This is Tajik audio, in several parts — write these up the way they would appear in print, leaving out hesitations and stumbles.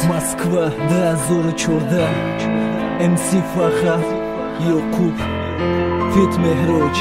Moskva 2014 MC Faxa Yoqub Fit Mehroj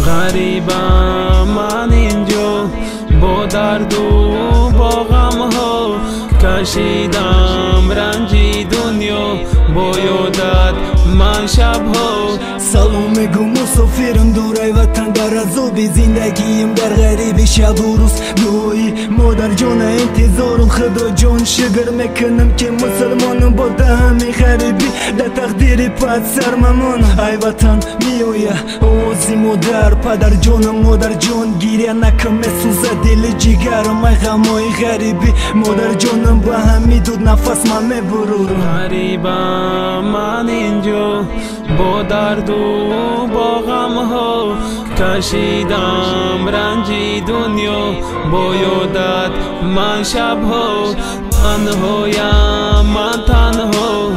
غریبم من اینجا با درد و با غم ها کشیدم رنجی دنیا با یادت من شبها سلام میگم مسافرم دورای وطن در عذاب زندگیم در غریبی شب و روز بیایی مادر جان انتظارم خدا جان شکر میکنم که مسلمانم با همین غریبی در تقدیر پد سرممان ای وطن میایه آوازی مادر پدر جانم مادر جان گیریه نکن مسوزه دل جگرم ای غمای غریبی مادر جانم با هم میدود نفس من میبرورم غریبم من اینجا با درد و با غم ها کشیدم رنجی دنیا با یادت من شبها تنهایم من تنها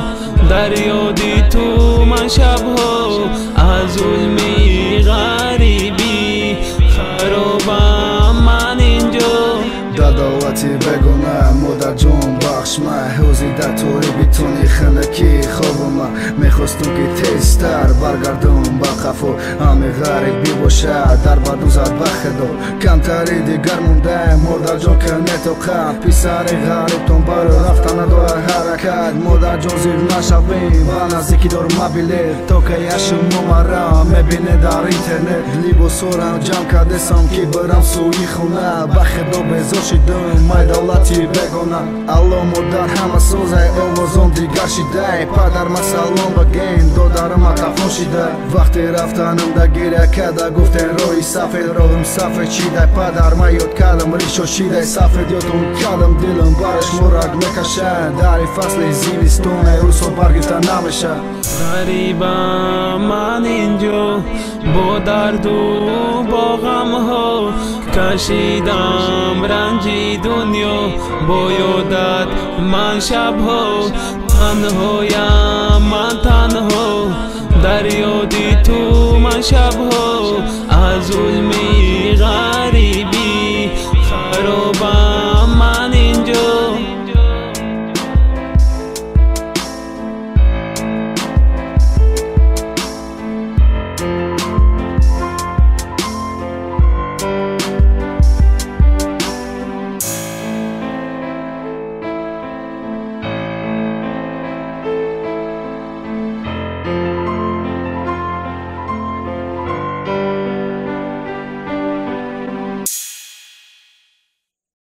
در یادی تو من شبها از ظلمی غریبی خرابم من اینجا داداواتی بگونه مادر جون بخش من حوزی در توی بیتونی خنکی خواب من میخواستم که تیزتر برگردم با خفو همه غریبی باشه در بدون زد بخدا کمتری دیگر مونده مادر جون که نتوقع پیسر غریبتون بر رفتن دو حرکت مادر جون زیر نشویم و نزدیکی دار مبیله تا که یشم نمرم میبینه در اینترنت لیب و سورم جمع کردستم که برم سوی خونه بخدا بزار شدم مای دولتی بگونم الله مادر همه سوزه آوازم دیگر شده پدر مسلم بگین دادرم تفون شده وقتی رفتنم در گیره کده گفتن روی سفید رویم سفید چیده پدر ما یاد کردم ریشو شیده سفید یادون کردم دلم برش مرگ میکشه در فصل زیمستونه روسو برگیتن نمیشه غریبم من اینجا با درد و با غم ها کشیدم رنجی دنیا با یادت من شبها تنهایم من تنها در یادی تو من شبها از ظلمی